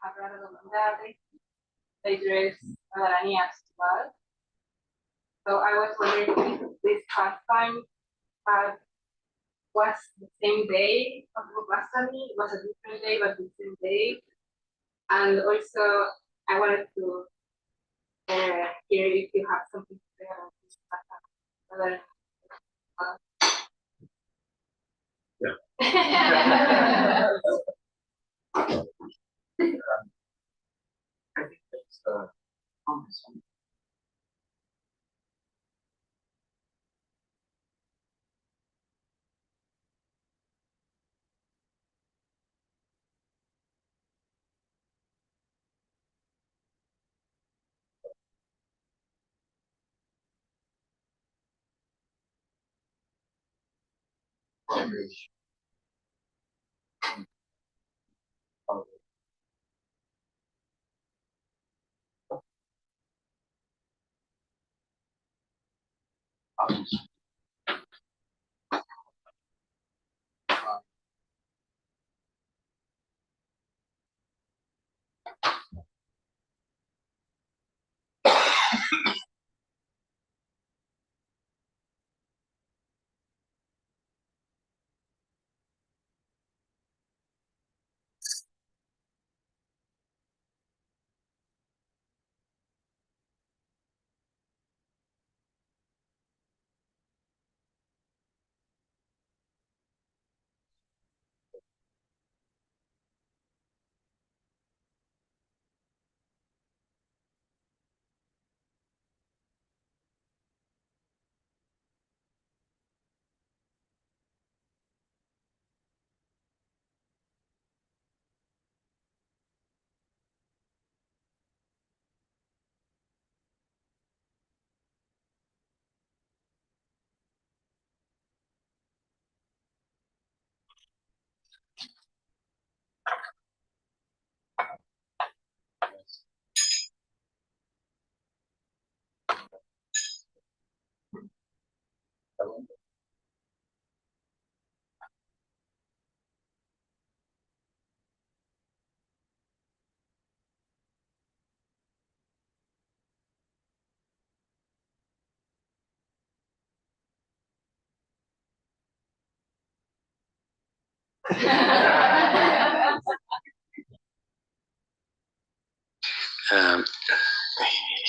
have Radha Mandali. They dress Radharani as well. So I was wondering if this pastime was the same day of Gopastami, was a different day, but the same day. And also, I wanted to hear if you have something to say about this pastime. Yeah. I think that's promising.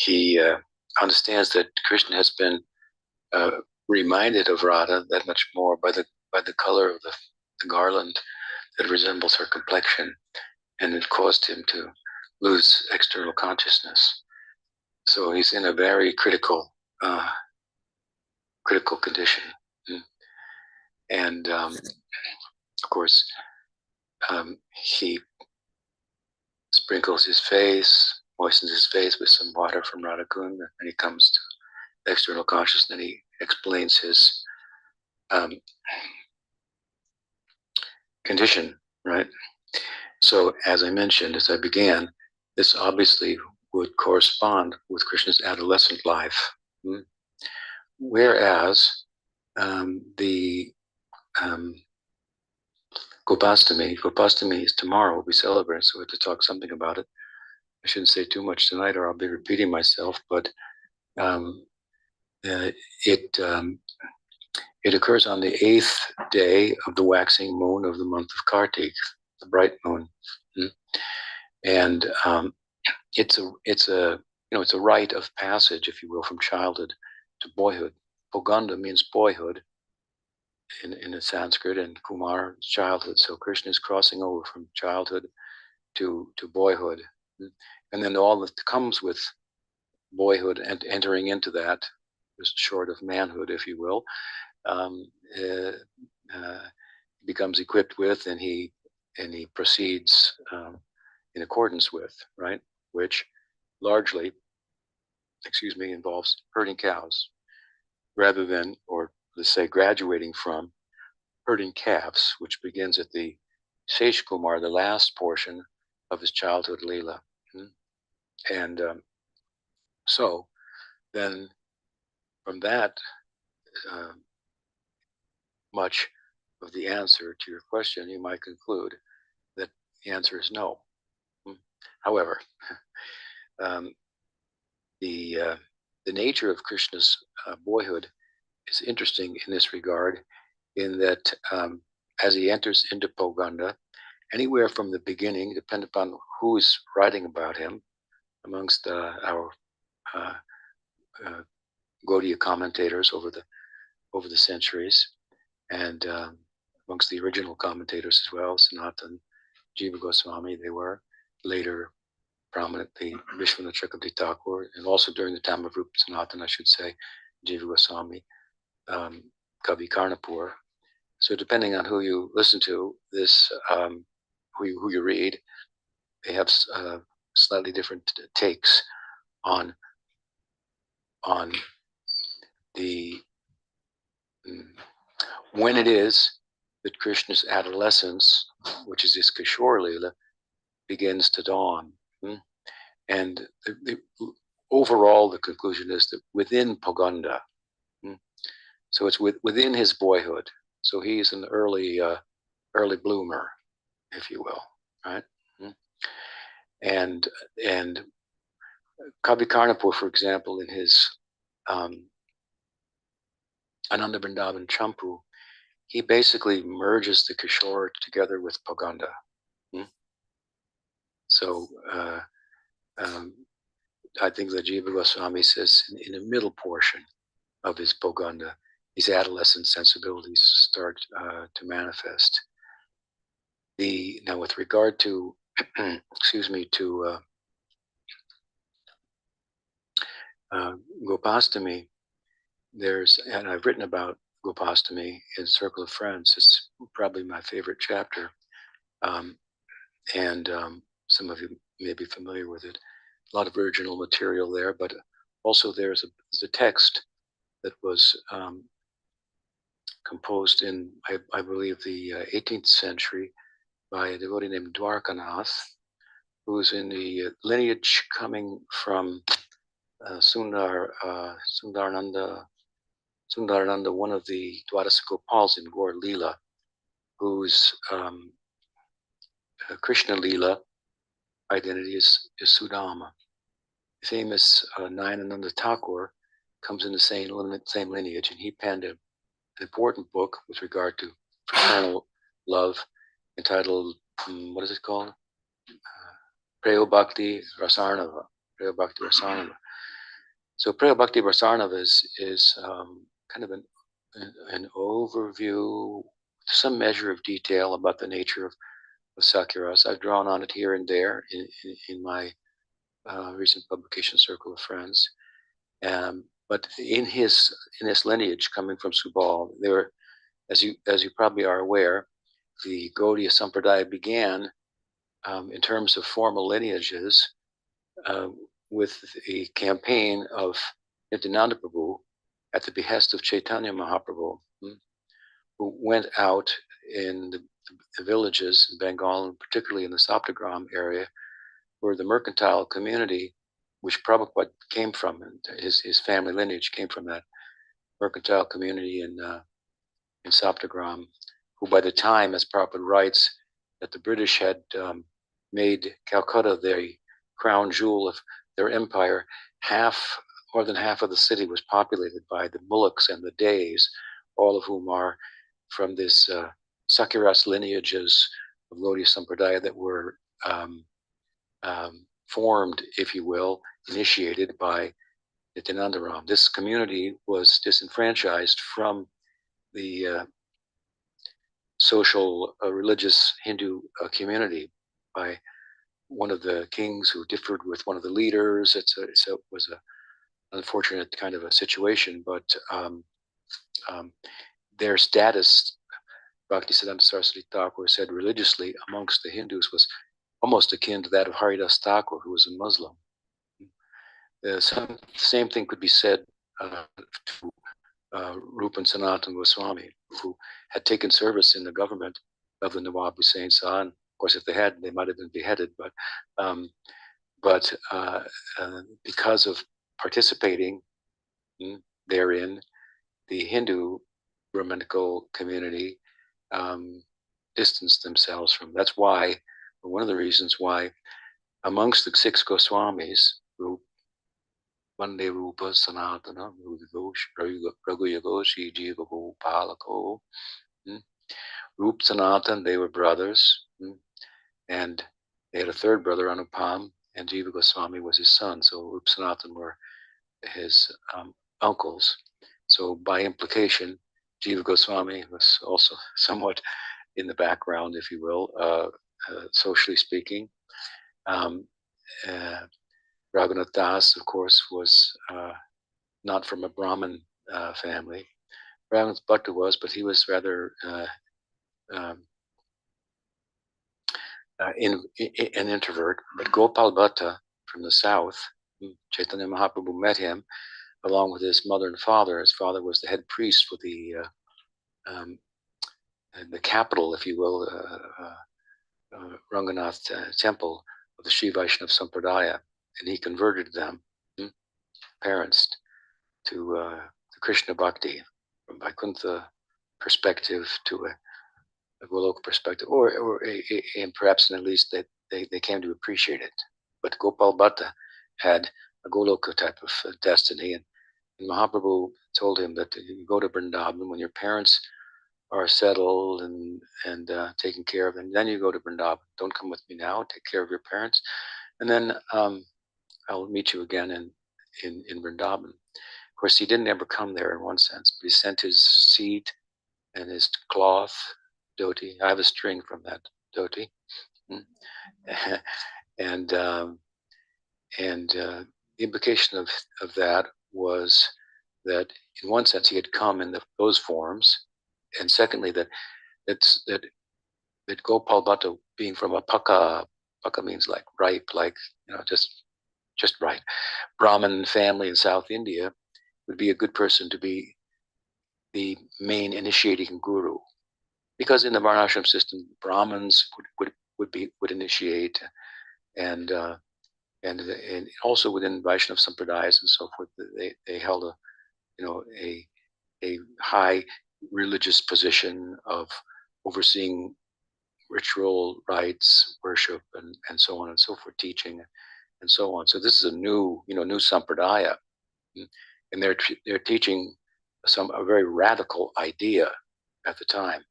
He understands that Krishna has been reminded of Radha that much more by the color of the garland that resembles her complexion, and it caused him to lose external consciousness. So he's in a very critical condition, and of course he sprinkles his face, moistens his face with some water from Radha Kund, and he comes to external consciousness, and he explains his condition, right? So as I mentioned, as I began, this obviously would correspond with Krishna's adolescent life. Whereas the Gopastami is tomorrow, we celebrate, so we have to talk something about it. I shouldn't say too much tonight or I'll be repeating myself, but it occurs on the 8th day of the waxing moon of the month of Kartik, the bright moon. And it's a rite of passage, if you will, from childhood to boyhood. Poganda means boyhood in the Sanskrit, and Kumar is childhood. So Krishna is crossing over from childhood to boyhood, and then all that comes with boyhood and entering into that, just short of manhood, if you will, becomes equipped with, and he proceeds in accordance with, right? Which largely, involves herding cows, rather than, or let's say, graduating from herding calves, which begins at the Shesh Kumar, the last portion of his childhood Leela. And so then from that much of the answer to your question, you might conclude that the answer is no. However, um, the nature of Krishna's boyhood is interesting in this regard, in that as he enters into Poganda, anywhere from the beginning, depending upon who is writing about him, amongst our uh, Gaudiya commentators over the centuries, and amongst the original commentators as well, Sanatan, Jiva Goswami, they were later prominently Vishwanath Chakravarti Thakur, and also during the time of Rupa Sanatan, I should say, Jiva Goswami, Kavi Karnapur. So depending on who you listen to, this who you read, they have slightly different takes on the when it is that Krishna's adolescence, which is his Kishore Leela, begins to dawn. And overall, the conclusion is that within Poganda, so it's within his boyhood. So he's an early bloomer, if you will, right? And Kavi Karnapur, for example, in his Ananda Vrindavan Champu, he basically merges the Kishore together with Poganda. So I think that Jiva Goswami says in the middle portion of his Poganda, these adolescent sensibilities start to manifest. Now, with regard to, excuse me, to Gopastami, and I've written about Gopastami in Circle of Friends. It's probably my favorite chapter, and some of you may be familiar with it. A lot of original material there, but also there's a text that was composed in, I believe, the 18th century by a devotee named Dwarkanath, who's in the lineage coming from Sundarananda, one of the Dwadasa Gopals in Gaur Leela, whose Krishna Leela identity is Sudama. The famous Nayanananda Thakur comes in the same lineage, and he penned an important book with regard to fraternal love entitled, what is it called? Preyo Bhakti Rasarnava. Preyo Bhakti Rasarnava. So Preyo Bhakti Rasarnava is kind of an overview, some measure of detail about the nature of Sakyaras. I've drawn on it here and there in my recent publication Circle of Friends. But in his lineage, coming from Subal, there, as you probably are aware, the Gaudiya Sampradaya began in terms of formal lineages with a campaign of Nityananda Prabhu at the behest of Chaitanya Mahaprabhu, who went out in the villages in Bengal, and particularly in the Saptagram area, where the mercantile community, which Prabhupada came from, and his family lineage came from that mercantile community in Saptagram, who by the time, as Prabhupada writes, that the British had made Calcutta the crown jewel of their empire, more than half of the city was populated by the Mullaks and the Deys, all of whom are from this Sakyaras lineages of Gaudiya Sampradaya that were formed, if you will, initiated by Nityanandaram. This community was disenfranchised from the social, religious Hindu community by one of the kings who differed with one of the leaders. It was an unfortunate kind of a situation, but their status, Bhaktisiddhanta Saraswati Thakur said religiously amongst the Hindus, was almost akin to that of Haridas Thakur, who was a Muslim. The same thing could be said to Rupa and Sanatan Goswami, who had taken service in the government of the Nawab Hussain Shah. And of course, if they had, they might have been beheaded. But because of participating therein, the Hindu Brahminical community distanced themselves from. That's why, one of the reasons why amongst the 6 Goswamis, Vande Rupa Sanatana Raghuyagoshi Jiva Gopalako. Rup Sanatan, they were brothers, and they had a third brother, Anupam, and Jiva Goswami was his son. So Rup Sanatan were his uncles. So by implication, Jiva Goswami was also somewhat in the background, if you will, socially speaking. Raghunath Das, of course, was not from a Brahmin family. Raghunath Bhatta was, but he was rather an introvert. But Gopal Bhatta from the south, Chaitanya Mahaprabhu met him along with his mother and father. His father was the head priest for the capital, if you will, Ranganath temple of the Sri Vaishnava Sampradaya, and he converted them, parents, to Krishna Bhakti from Vaikuntha perspective to a Goloka perspective, and perhaps at least that they came to appreciate it. But Gopal Bhatta had a Goloka type of destiny, and Mahaprabhu told him that you go to Vrindavan when your parents are settled and taken care of, and then you go to Vrindavan. Don't come with me now. Take care of your parents, and then I'll meet you again in Vrindavan. Of course, he didn't ever come there in one sense, but he sent his seed and his cloth, dhoti. I have a string from that dhoti, and the implication of that was that in one sense he had come in those forms, and secondly that Gopal Bhatta, being from a paka means like ripe, like just right, Brahmin family in South India, would be a good person to be the main initiating guru, because in the Varnashram system, Brahmins would initiate, and also within Vaishnava Sampradayas and so forth, they held a high religious position of overseeing ritual rites, worship, and so on and so forth, teaching and so on. So this is a new Sampradaya, and they're teaching a very radical idea at the time.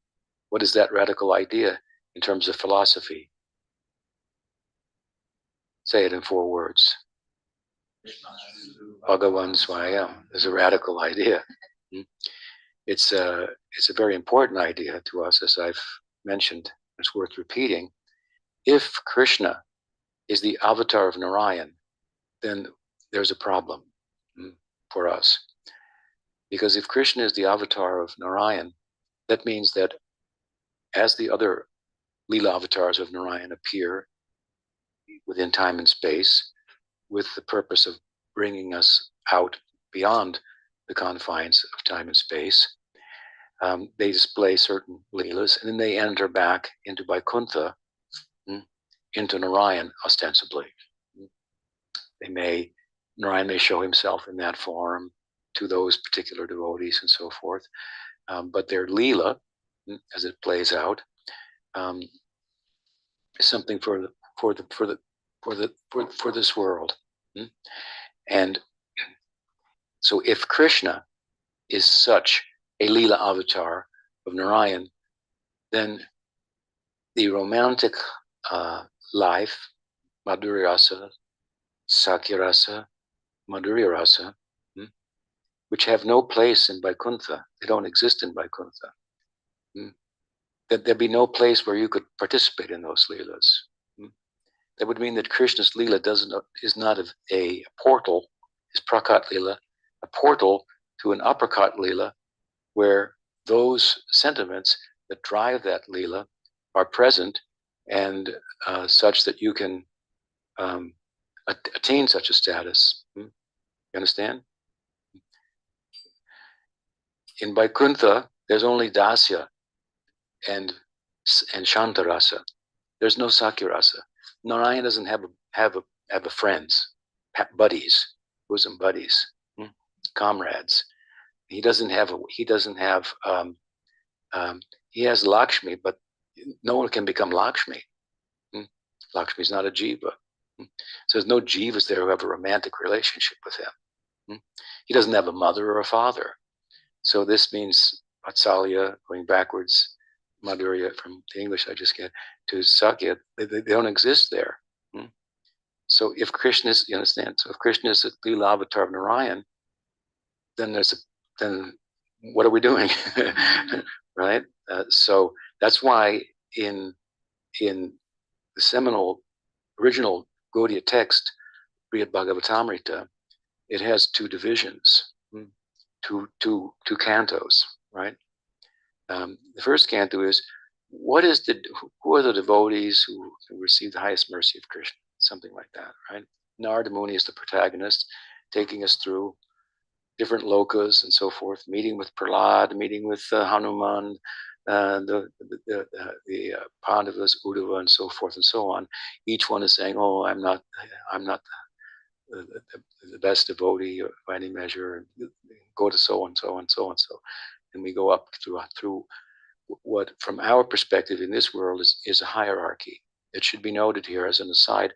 What is that radical idea in terms of philosophy? Say it in 4 words. Bhagavan Swayam is a radical idea. It's a very important idea to us, as I've mentioned. It's worth repeating. If Krishna is the avatar of Narayan, then there's a problem for us. Because if Krishna is the avatar of Narayan, that means that as the other Leela avatars of Narayan appear within time and space with the purpose of bringing us out beyond the confines of time and space, they display certain Leelas, and then they enter back into Vaikuntha, into Narayan ostensibly. Narayan may show himself in that form to those particular devotees and so forth, but their Leela, as it plays out, is something for this world. And so if Krishna is such a Leela avatar of Narayan, then the romantic life, Madhurya Rasa, Sakya Rasa, Madhurya Rasa, which have no place in Vaikuntha, they don't exist in Vaikuntha, that there'd be no place where you could participate in those Leelas. That would mean that Krishna's Leela is not a portal, is Prakat Leela, a portal to an Aprakat Leela, where those sentiments that drive that Leela are present, and such that you can attain such a status. You understand? In Vaikuntha, there's only Dasya and Shantarasa. There's no Sakyarasa. Narayan doesn't have a friends, buddies, bosom buddies, comrades. He has Lakshmi, but no one can become Lakshmi. Lakshmi is not a jiva. So there's no jivas there who have a romantic relationship with him. He doesn't have a mother or a father. So this means Vatsalya, going backwards, Madhurya from the English I just get to Sakya, they don't exist there. So if Krishna is, you understand, so if Krishna is a Leela avatar of Narayan, then then what are we doing? Right? So that's why in the seminal original Gaudiya text, Brihad Bhagavatamrita, it has two divisions, two cantos, right? The first canto is who are the devotees who receive the highest mercy of Krishna, something like that, right? Narada Muni is the protagonist, taking us through different lokas and so forth, meeting with Prahlad, meeting with Hanuman, the Pandavas, Uddhava, and so forth and so on. Each one is saying, "Oh, I'm not the best devotee by any measure. Go to so and so and so and so," and we go up through what, from our perspective in this world, is a hierarchy. It should be noted here as an aside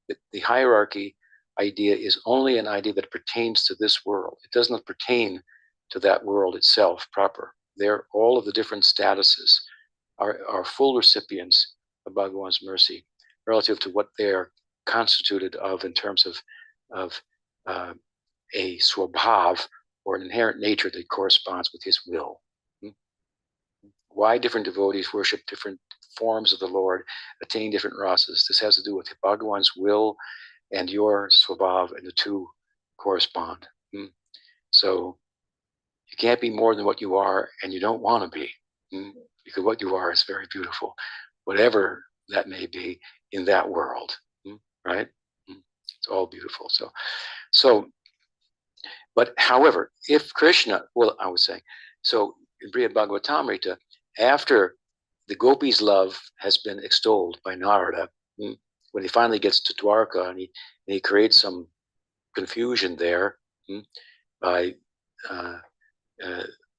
that the hierarchy idea is only an idea that pertains to this world. It does not pertain to that world itself proper. There, all of the different statuses are full recipients of Bhagavan's mercy relative to what they are constituted of in terms of a swabhav, or an inherent nature that corresponds with his will. Why different devotees worship different forms of the Lord, attain different rasas. This has to do with Bhagavan's will and your swabhav, and the two correspond. So you can't be more than what you are, and you don't want to be, because what you are is very beautiful, whatever that may be in that world, right? It's all beautiful. So, but however, if Krishna, well, I was saying, so in Brihad Bhagavatamrita, after the gopis' love has been extolled by Narada, when he finally gets to Dwarka and he creates some confusion there by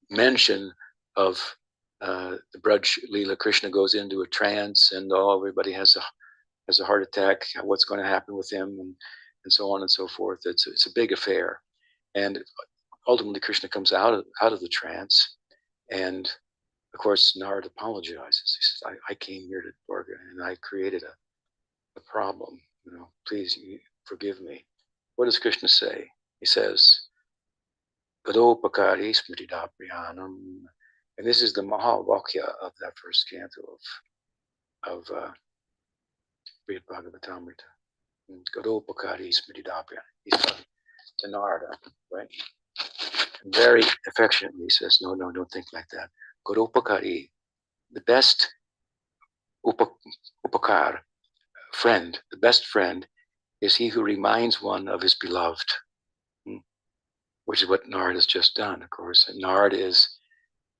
mention of the Braj Leela, Krishna goes into a trance and everybody has a heart attack. What's going to happen with him, and so on and so forth. It's a big affair, and ultimately Krishna comes out of the trance, and of course Narada apologizes. He says, "I came here to Dwarka and I created a problem. Please forgive me." What does Krishna say? He says, "Gadopakari smritidapriyanam," and this is the Mahavakya of that first canto of Brihad Bhagavatamrita. Gadopakari smritidapriyanam. He's talking to Narada, right? And very affectionately he says, "No, don't think like that. Gadopakari, the best upakar, friend, the best friend is he who reminds one of his beloved," which is what Narada has just done, of course. And Narada is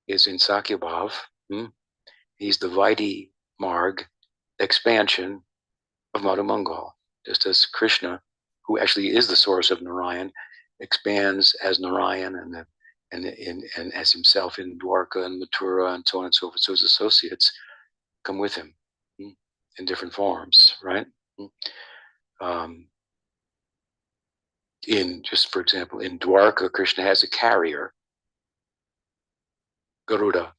in Sakyabhav. He's the Vaidhi Marg expansion of Madhu Mangal, just as Krishna, who actually is the source of Narayan, expands as Narayan and as himself in Dwarka and Mathura and so on and so forth. So his associates come with him in different forms, right? For example, in Dwarka, Krishna has a carrier, Garuda.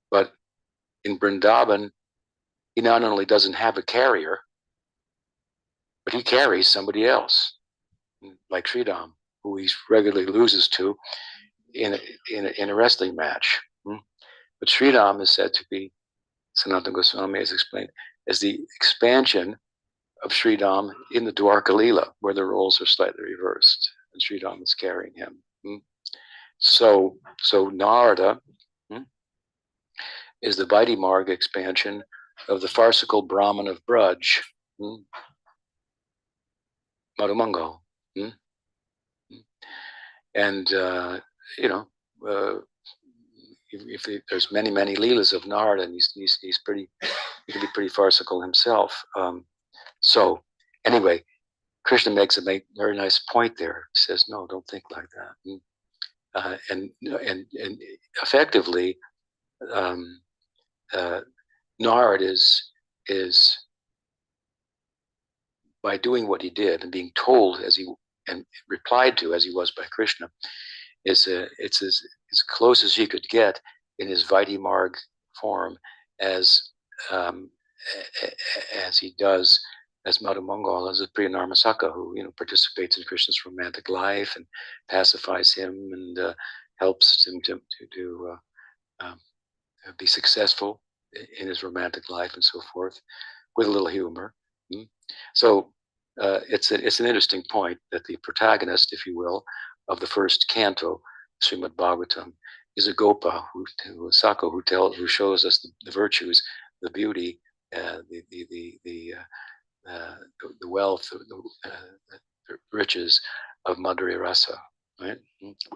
But in Vrindavan, he not only doesn't have a carrier, but he carries somebody else, like Sridham, who he regularly loses to in a wrestling match. But Sridham is said to be, Sanatana Goswami has explained, as the expansion of Sridham in the Dwarka Leela, where the roles are slightly reversed, and Sridham is carrying him. So Narada is the Vaidhi Marg expansion of the farcical Brahman of Braj, Madhu Mangal. And, if there's many leelas of Narada, and he can be pretty farcical himself. So anyway, Krishna makes a very nice point there. He says, "No, don't think like that." And effectively, Narada is by doing what he did and being told as he and replied to as he was by Krishna, it's as close as he could get in his Vaidhi Marg form as um, as he does as Madhu Mangal, as a Priya Narmasaka, who participates in Krishna's romantic life and pacifies him and helps him to um, be successful in his romantic life and so forth, with a little humor. So it's an interesting point that the protagonist, if you will, of the first canto, Srimad Bhagavatam, is a Gopa, Sako, who shows us the virtues, the beauty, the wealth, the riches of Madhurya Rasa. Right?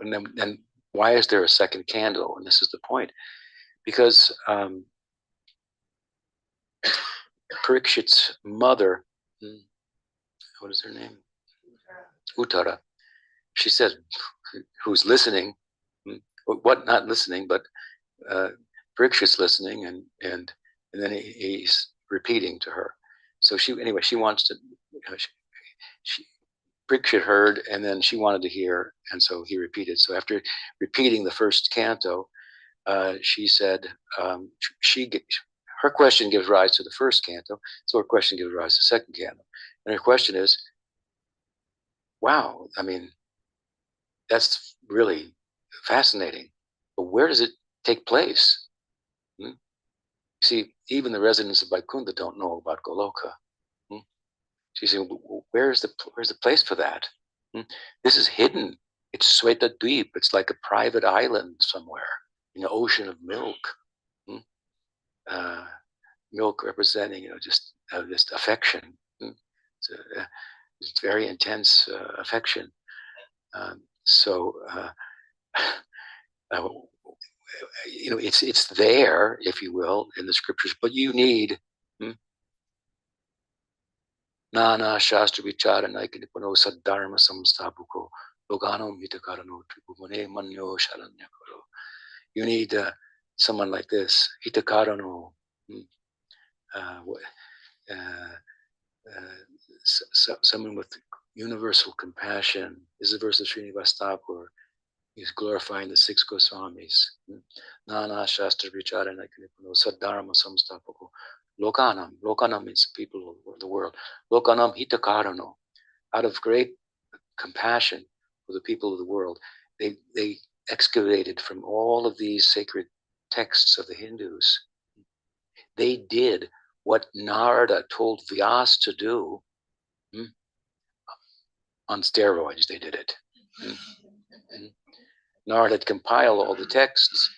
And why is there a second candle? And this is the point, because Parikshit's mother, what is her name? Uttara. She said, who's listening, what not listening, but Parikshit's listening, and then he's repeating to her. So she wants to, Parikshit heard, and then she wanted to hear, and so he repeated. So after repeating the first canto, she said, her question gives rise to the first canto, so her question gives rise to the second canto. And her question is, wow, I mean, that's really fascinating, but where does it take place? You see, even the residents of Vaikuntha don't know about Goloka. She said, where's the place for that? This is hidden. It's Sweta Dweep. It's like a private island somewhere in an ocean of milk. Milk representing, just affection. It's very intense affection. It's there, if you will, in the scriptures, but you need Nana Shastra Vichara Naikanipuno Saddharma Samsthapuko Logano Hitakarano Tripumane Manyo Sharanyakaro. You need someone like this, Hitakarano, someone with universal compassion. This is the verse of Srinivas Thakur. He's glorifying the six Goswamis. Nana Shastra Vichara Naikanipuno Saddharma Samsthapuko. Lokanam means people of the world. Lokanam hitakarano. Out of great compassion for the people of the world, they excavated from all of these sacred texts of the Hindus. They did what Narada told Vyas to do. On steroids, they did it. Narada had compiled all the texts,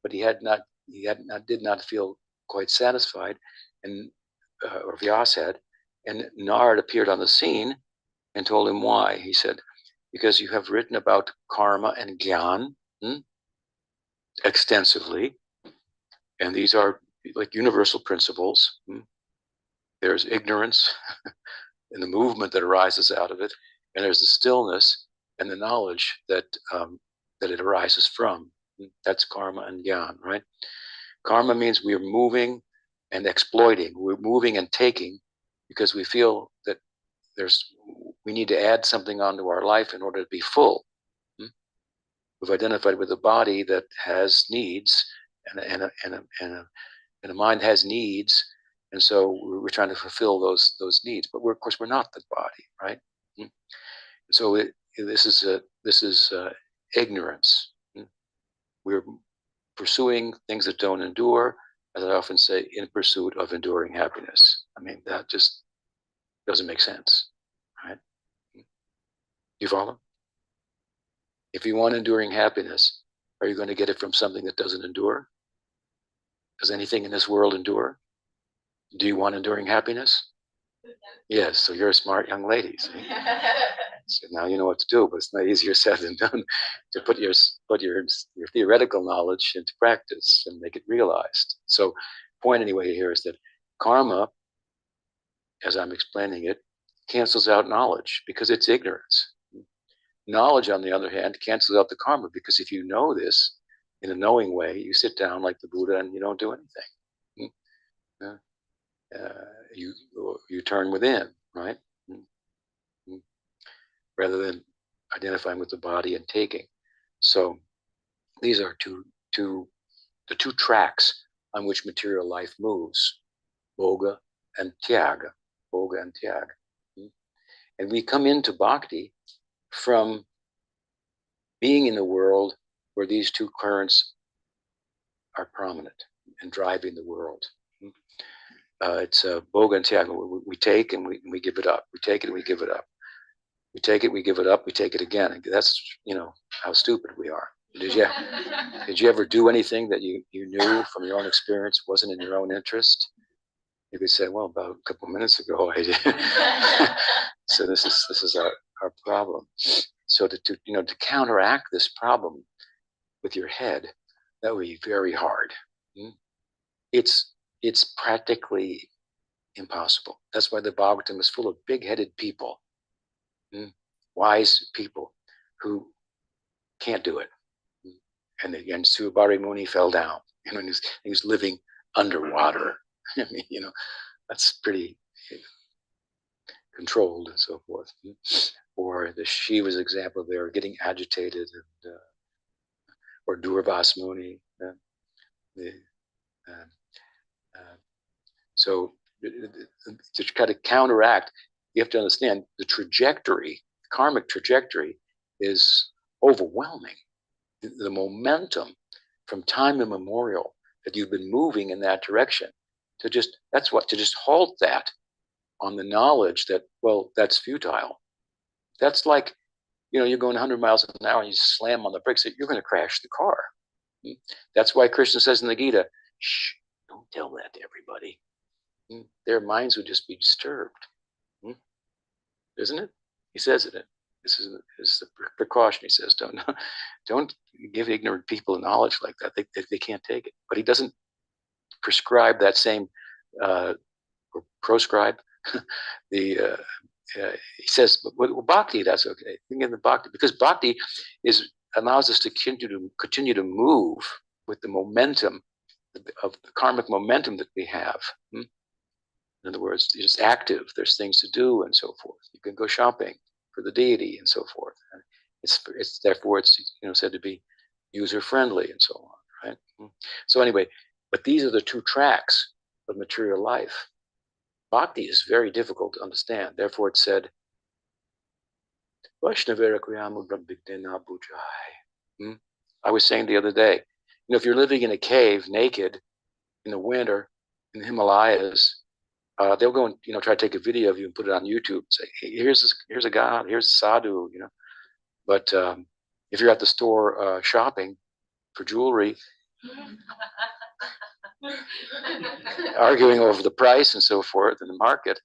but he did not feel quite satisfied, and or Vyas had, and Narada appeared on the scene and told him why. He said, because you have written about karma and gyan extensively, and these are like universal principles. There's ignorance and the movement that arises out of it, and there's the stillness and the knowledge that it arises from. That's karma and gyan, right? Karma means we are moving and exploiting. We're moving and taking because we feel that we need to add something onto our life in order to be full. We've identified with a body that has needs, and a mind has needs, and so we're trying to fulfill those needs. But of course, we're not the body, right? So this is ignorance. We're pursuing things that don't endure, as I often say, in pursuit of enduring happiness. I mean, that just doesn't make sense, right? You follow? If you want enduring happiness, are you going to get it from something that doesn't endure? Does anything in this world endure? Do you want enduring happiness? Yes, so you're a smart young lady. See? So now you know what to do, but it's not easier said than done to put your theoretical knowledge into practice and make it realized. So, point anyway here is that karma, as I'm explaining it, cancels out knowledge because it's ignorance. Knowledge, on the other hand, cancels out the karma because if you know this in a knowing way, you sit down like the Buddha and you don't do anything. You turn within, right? rather than identifying with the body and taking. So these are the two tracks on which material life moves: Bhoga and Tyaga. Bhoga and Tyaga. And we come into bhakti from being in the world where these two currents are prominent and driving the world. It's Bhoga and Tyaga. We take and we give it up. We take it and we give it up. We take it, we give it up, we take it again. That's, how stupid we are. Did you ever do anything that you knew from your own experience wasn't in your own interest? You could say, well, about a couple of minutes ago I did. So this is our problem. So to counteract this problem with your head, that would be very hard. It's practically impossible. That's why the Bhagavatam is full of big-headed people, wise people who can't do it. And again, Subari Muni fell down. He was living underwater. I mean, that's pretty controlled and so forth. Or the Shiva's example there, getting agitated, and or Durvas Muni. So to kind of counteract, you have to understand the trajectory, karmic trajectory, is overwhelming. The momentum from time immemorial that you've been moving in that direction, to just halt that on the knowledge that, well, that's futile. That's like, you're going 100 miles an hour and you slam on the brakes, you're going to crash the car. That's why Krishna says in the Gita, shh, don't tell that to everybody. Their minds would just be disturbed. Isn't it? He says it. This is the precaution. He says, don't give ignorant people knowledge like that. They can't take it. But he doesn't prescribe that same, or proscribe. He says, well, bhakti, that's okay. Think of the bhakti, because bhakti allows us to continue to move with the momentum of the karmic momentum that we have. In other words, it's active. There's things to do and so forth. You can go shopping for the deity and so forth. And it's therefore it's said to be user friendly and so on, right? So anyway, but these are the two tracks of material life. Bhakti is very difficult to understand. Therefore, it said, I was saying the other day, if you're living in a cave naked in the winter in the Himalayas, they'll go and try to take a video of you and put it on YouTube and say, hey, here's a god, here's a sadhu, But if you're at the store shopping for jewelry, arguing over the price and so forth in the market,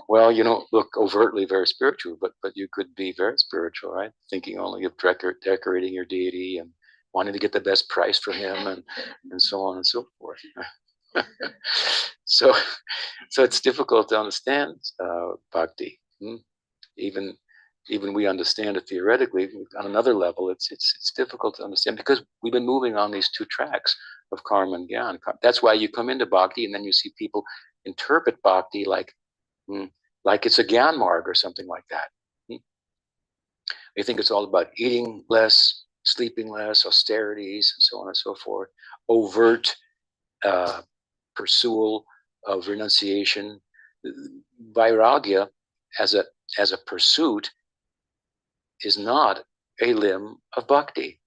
well, you don't look overtly very spiritual, but you could be very spiritual, right? Thinking only of decorating your deity and wanting to get the best price for him and so on and so forth. So it's difficult to understand bhakti. Even we understand it theoretically. On another level, it's difficult to understand because we've been moving on these two tracks of karma and gyan. That's why you come into bhakti and then you see people interpret bhakti like it's a gyan marg or something like that. They think it's all about eating less, sleeping less, austerities, and so on and so forth. Overt pursuit of renunciation. Vairagya as a pursuit is not a limb of bhakti.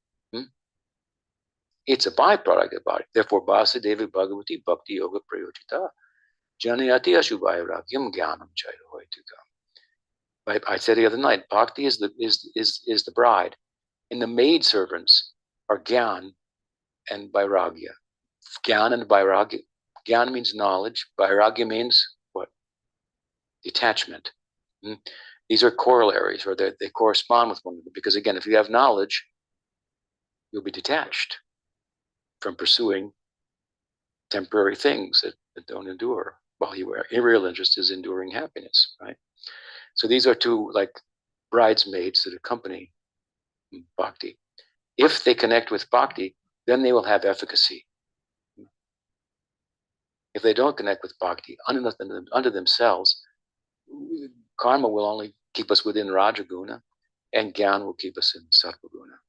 It's a byproduct of bhakti. Therefore, Vasudeva Bhagavati Bhakti Yoga Prayojita Janayati Ashubhairagyam Jnanam Chaithoitukam. I said the other night, bhakti is the bride, and the maid servants are Gyan and Vairagya. Gyan and Vairagya. Gyan means knowledge. Vairagya means what? Detachment. These are corollaries, or they correspond with one another. Because again, if you have knowledge, you'll be detached from pursuing temporary things that don't endure. While your real interest is enduring happiness, right? So these are two like bridesmaids that accompany bhakti. If they connect with bhakti, then they will have efficacy. If they don't connect with bhakti under themselves, Karma will only keep us within Rajaguna, and Gyan will keep us in Sattvaguna.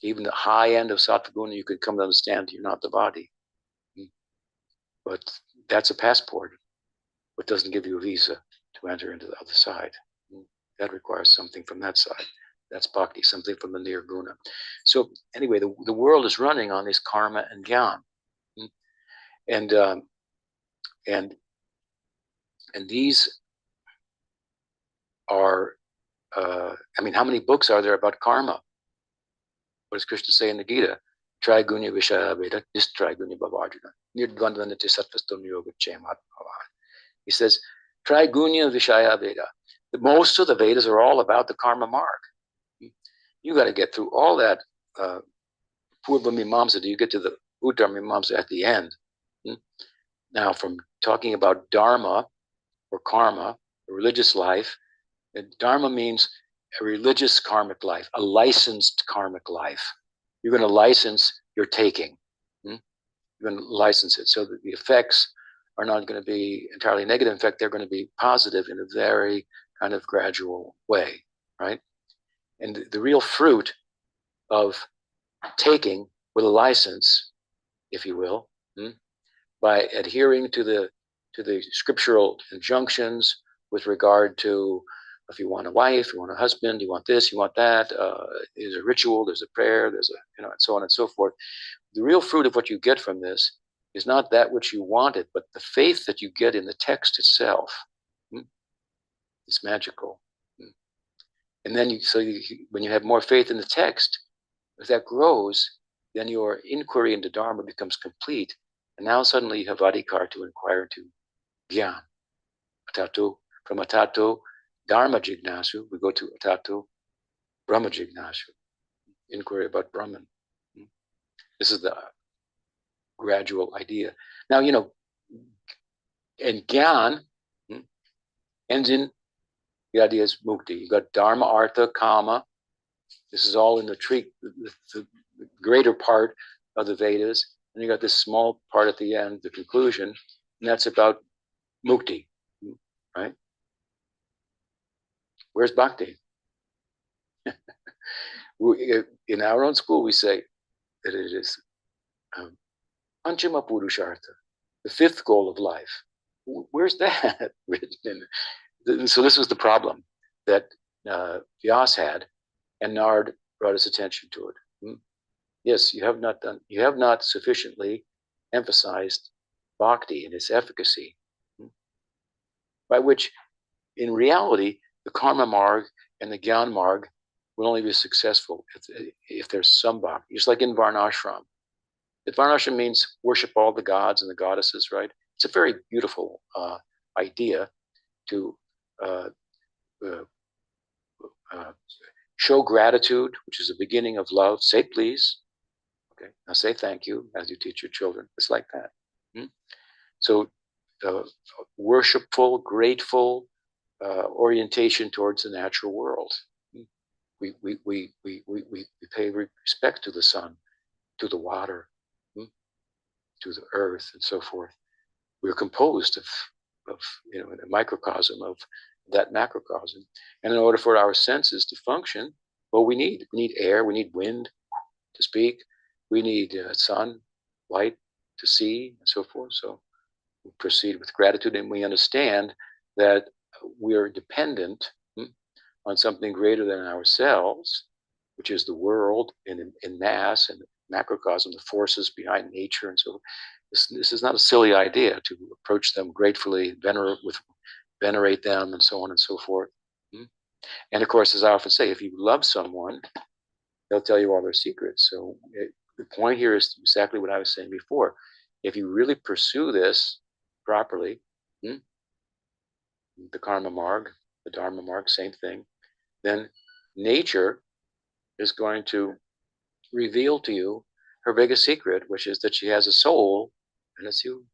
Even the high end of Sattvaguna, you could come to understand you're not the body. But that's a passport, but doesn't give you a visa to enter into the other side. That requires something from that side. That's bhakti, something from the nirguna. So anyway, the world is running on this karma and gyan. And these are, I mean, how many books are there about karma? What does Krishna say in the Gita? Trigunya Vishaya Veda, this Trigunya Bhavajana. Nirdvandvanati Sattvastam Yoga Chemat Bhavan. He says, Trigunya Vishaya Veda. Most of the Vedas are all about the karma mark. You got to get through all that Purva Mimamsa till you get to the Uttar Mimamsa at the end. Now, from talking about dharma or karma, a religious life, dharma means a religious karmic life, a licensed karmic life. You're going to license your taking. You're going to license it so that the effects are not going to be entirely negative. In fact, they're going to be positive in a very kind of gradual way, right? And the real fruit of taking with a license, if you will, by adhering to the scriptural injunctions with regard to if you want a wife, you want a husband, you want this, you want that, there's a ritual, there's a prayer, there's a, and so on and so forth. The real fruit of what you get from this is not that which you wanted, but the faith that you get in the text itself. It's magical. And then when you have more faith in the text, as that grows, then your inquiry into Dharma becomes complete. And now suddenly you have adhikar to inquire into Gyan. Atato, from Atato, Dharma Jignasu, we go to Atato, Brahma Jignasu, inquiry about Brahman. This is the gradual idea. Now, and Gyan ends in the idea is mukti. You got Dharma, Artha, Kama. This is all in the greater part of the Vedas. And you got this small part at the end, the conclusion, and that's about mukti, right? Where's bhakti? In our own school, we say that it is Panchama Purushartha, the fifth goal of life. Where's that written in? So this was the problem that Vyas had, and Nard brought his attention to it. Yes, you have not sufficiently emphasized bhakti and its efficacy, by which, in reality, the karma marg and the gyan marg will only be successful if there's some bhakti. Just like in Varnashram. Varnashram means worship all the gods and the goddesses, right? It's a very beautiful idea to show gratitude, which is the beginning of love. Say please. Okay, now say thank you as you teach your children. It's like that. So worshipful, grateful orientation towards the natural world. We pay respect to the sun, to the water, to the earth, and so forth. We're composed of a microcosm of that macrocosm. And in order for our senses to function, well, we need air, we need wind to speak, we need sun, light to see, and so forth. So we proceed with gratitude, and we understand that we are dependent on something greater than ourselves, which is the world in mass and macrocosm, the forces behind nature, and so this is not a silly idea to approach them gratefully, venerate them, and so on and so forth. And of course, as I often say, if you love someone, they'll tell you all their secrets. So the point here is exactly what I was saying before. If you really pursue this properly, the karma marg, the dharma marg, same thing, then nature is going to reveal to you her biggest secret, which is that she has a soul, and it's you.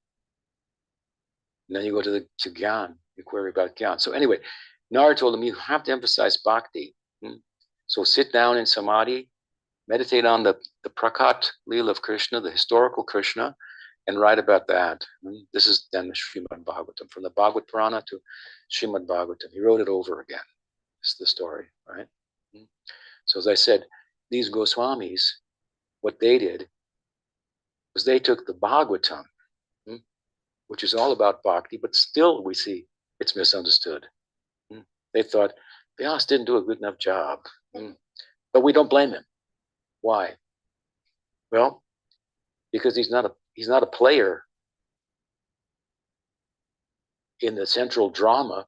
And then you go to Gyan, you query about Gyan. So anyway, Nara told him, you have to emphasize bhakti. So sit down in samadhi, meditate on the Prakat Leela of Krishna, the historical Krishna, and write about that. This is then the Srimad Bhagavatam, from the Bhagavad Purana to Srimad Bhagavatam. He wrote it over again. It's the story, right? So as I said, these Goswamis, what they did was they took the Bhagavatam, which is all about bhakti, but still we see it's misunderstood. They thought Vyas didn't do a good enough job, but we don't blame him. Why? Well, because he's not a player in the central drama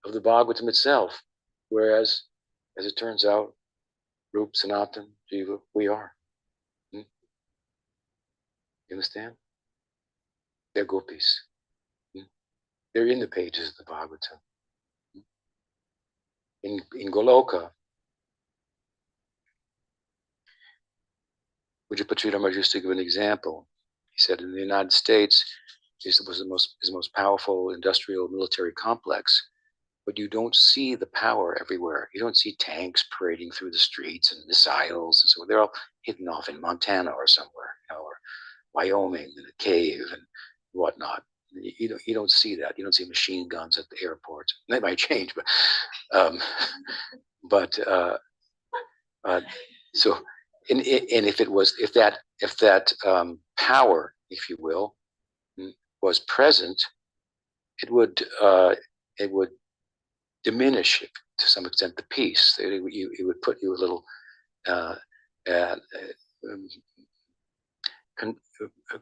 of the Bhagavatam itself, whereas, as it turns out, Rup, Sanatan, Jiva, we are. You understand? They're gopis. They're in the pages of the Bhagavatam. In Goloka, Vajrapati used to give an example. He said in the United States, it was the most powerful industrial military complex, but you don't see the power everywhere. You don't see tanks parading through the streets and missiles and so on. They're all hidden off in Montana or somewhere, or Wyoming in a cave and whatnot. You don't see that. You don't see machine guns at the airports. That might change, but so and if that power, if you will, was present, it would diminish to some extent the peace. It would put you a little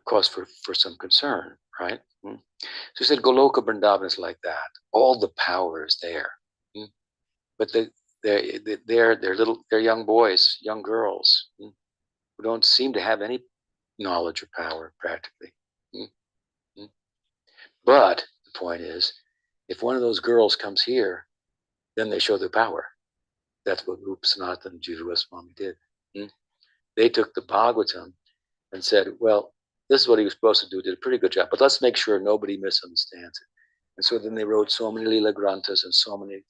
cause for some concern, right? So he said Goloka Vrindavan is like that. All the power is there, but they're young boys, young girls who don't seem to have any knowledge or power practically. But the point is, if one of those girls comes here, then they show their power. That's what Rupa Sanatana and Jiva Goswami did. They took the Bhagavatam and said, well, this is what he was supposed to do, did a pretty good job, but let's make sure nobody misunderstands it. And so then they wrote so many Lila Granthas and so many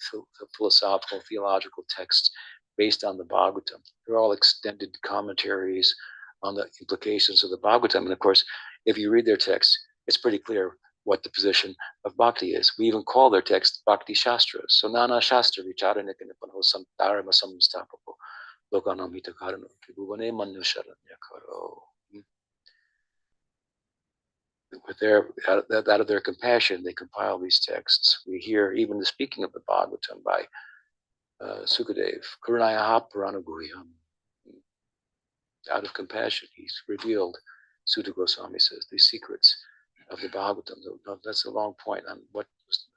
philosophical, theological texts based on the Bhagavatam. They're all extended commentaries on the implications of the Bhagavatam. And of course, if you read their texts, it's pretty clear what the position of bhakti is. We even call their text Bhakti Shastras. So Nana Shastra Vichara Nikanipano Samtarama Samstapapo Lokanamita Karano Tribhuvane Manusharanya Karo. With out of their compassion, they compile these texts. We hear even the speaking of the Bhagavatam by Sukadev, Karunaya Puranaguhyam. Out of compassion, he's revealed, Sutta Goswami says, these secrets of the Bhagavatam. That's a long point on what was,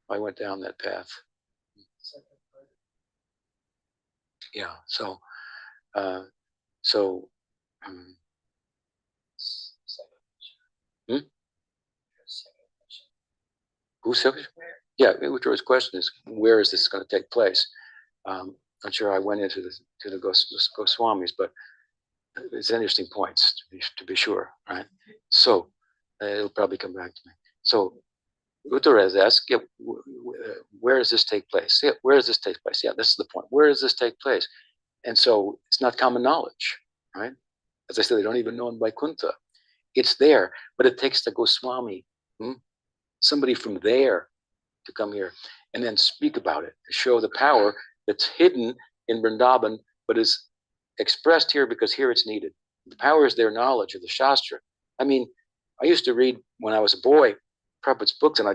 I went down that path. Yeah, so who's second? Yeah, Uttara's question is, where is this going to take place? I'm sure I went into the Goswamis, but it's interesting points to be sure, right? So it'll probably come back to me. So Uttara has asked, yeah, where does this take place? Yeah, where does this take place? Yeah, this is the point. Where does this take place? And so it's not common knowledge, right? As I said, they don't even know in Vaikuntha. It's there, but it takes the Goswami, somebody from there, to come here and then speak about it, to show the power that's hidden in Vrindavan, but is expressed here because here it's needed. The power is their knowledge of the Shastra. I mean, I used to read when I was a boy, Prabhupada's books, and I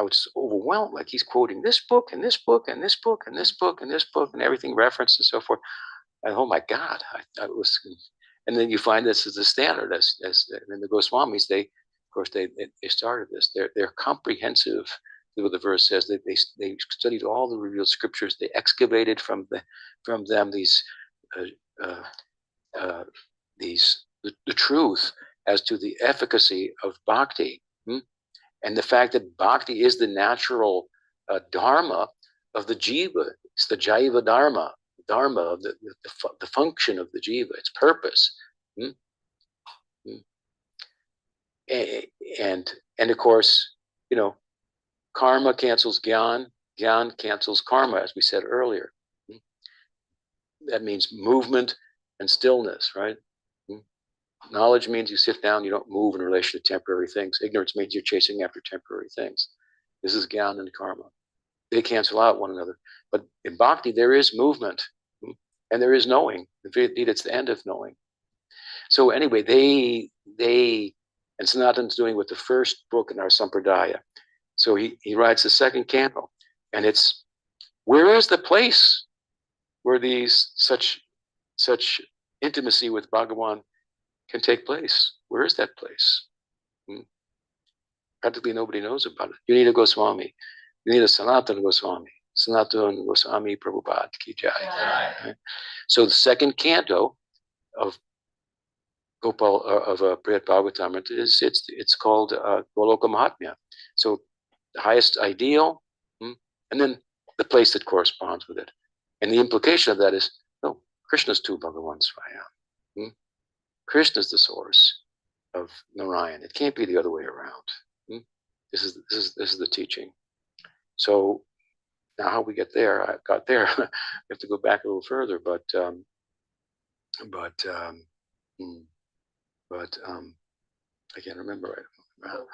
was overwhelmed. Like, he's quoting this book and this book and this book and this book and this book and everything referenced and so forth. And oh my God, I was. And then you find this as the standard, as in the Goswamis, they started this. They're comprehensive. What the verse says, that they studied all the revealed scriptures. They excavated from them the truth as to the efficacy of bhakti, and the fact that bhakti is the natural dharma of the jiva. It's the jaiva dharma of the function of the jiva, its purpose. And of course, karma cancels gyan, gyan cancels karma, as we said earlier. That means movement and stillness, right? Knowledge means you sit down, you don't move in relation to temporary things. Ignorance means you're chasing after temporary things. This is Gyan and Karma. They cancel out one another. But in Bhakti, there is movement and there is knowing. Indeed, it's the end of knowing. So anyway, and Sanatan's doing with the first book in our Sampradaya. So he writes the second canto, and it's, where is the place where these such intimacy with Bhagawan can take place? Where is that place? Practically nobody knows about it. You need a Goswami. You need a Sanatana Goswami. Sanatana Goswami Prabhupada Ki Jai. Right? So the second canto of Gopal of Brihad Bhagavatamrita is it's called Goloka Mahatmya. So the highest ideal, and then the place that corresponds with it. And the implication of that is, no, Krishna's tu Bhagavan Swayam. Krishna's the source of Narayan. It can't be the other way around. This is the teaching. So now how we get there, I got there. We have to go back a little further, but I can't remember right.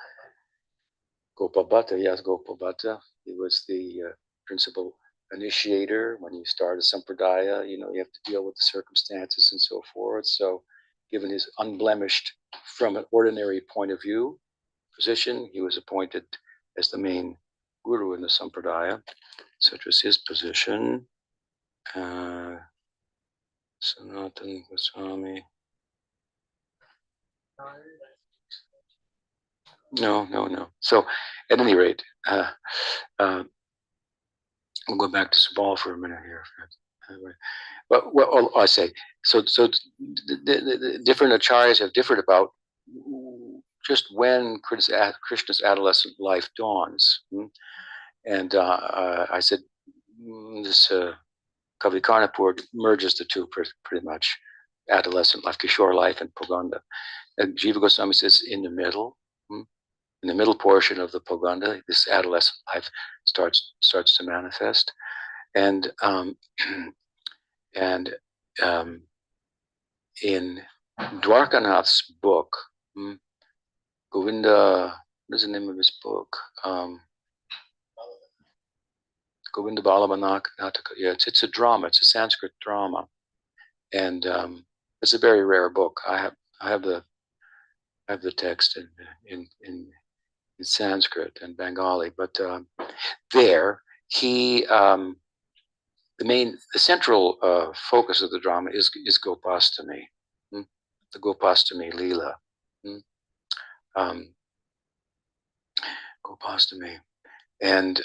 Gopal Bhatta, yes, Gopal Bhatta. He was the principal initiator. When you start a sampradaya, you have to deal with the circumstances and so forth. So given his unblemished, from an ordinary point of view, position, he was appointed as the main guru in the sampradaya. Such was his position. Sanatana Goswami. No. So, at any rate, we'll go back to Subal for a minute here. But well, I say so. The different acharyas have differed about just when Krishna's adolescent life dawns, and I said this Kavi Karnapur merges the two pretty much, adolescent life, Kishore life, and Poganda. And Jiva Goswami says in the middle portion of the Poganda, this adolescent life starts to manifest, and in Dwarkanath's book, Govinda, what is the name of his book? Govinda Balabanaka Nataka. Yeah, it's a drama. It's a Sanskrit drama, and it's a very rare book. I have the text in Sanskrit and Bengali, but there he the central focus of the drama is Gopastami, the Gopastami Leela, Gopastami, and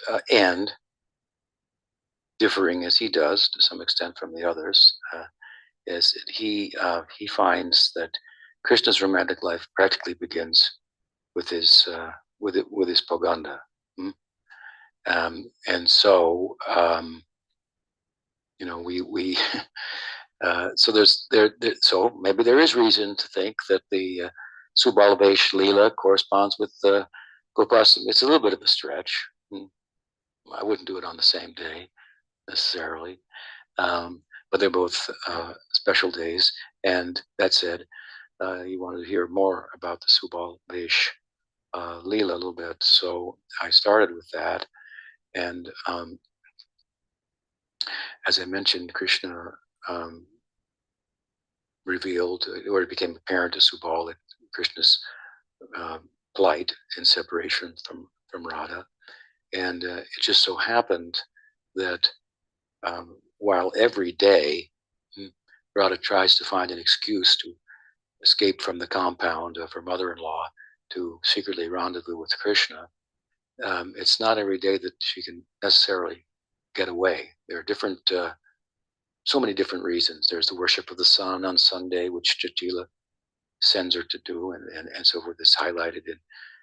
differing as he does to some extent from the others, is he finds that Krishna's romantic life practically begins with his Poganda, and so we so so maybe there is reason to think that the Subalavesh Leela corresponds with Gopastami. It's a little bit of a stretch. I wouldn't do it on the same day necessarily, but they're both special days. And that said, you wanted to hear more about the Subalavesh Leela a little bit, so I started with that. And as I mentioned, Krishna revealed, or it became apparent to Subal that Krishna's plight in separation from Radha. And it just so happened that while every day Radha tries to find an excuse to escape from the compound of her mother-in-law to secretly rendezvous with Krishna, it's not every day that she can necessarily get away. There are different, so many different reasons. There's the worship of the sun on Sunday, which Jatila sends her to do, and so forth. It's highlighted in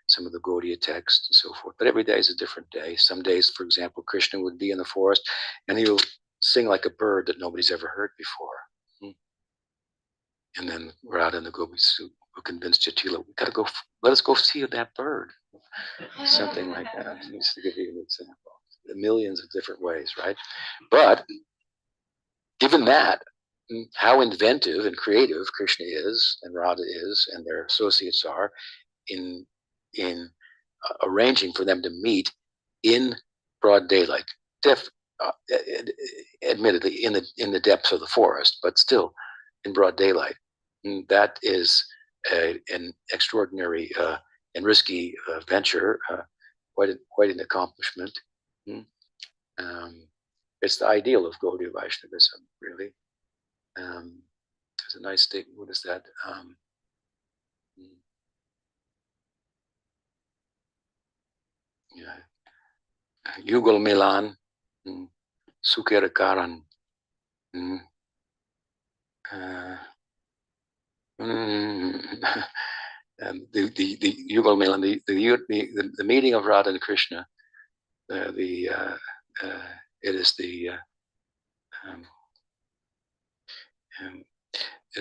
some of the Gaudiya texts and so forth. But every day is a different day. Some days, for example, Krishna would be in the forest and he'll sing like a bird that nobody's ever heard before. And then Radha and the gopis who convinced Jatila, let us go see that bird. Something like that. Just to give you an example. Millions of different ways, right? But given that, how inventive and creative Krishna is, and Radha is, and their associates are in arranging for them to meet in broad daylight. Admittedly, in the depths of the forest, but still in broad daylight. And that is an extraordinary and risky venture, quite an accomplishment. It's the ideal of Gaudiya Vaishnavism, really. There's a nice statement. What is that? Yeah. Yugal Milan, Sukera Karan. The Yugal Milan, the meeting of Radha and Krishna, it is the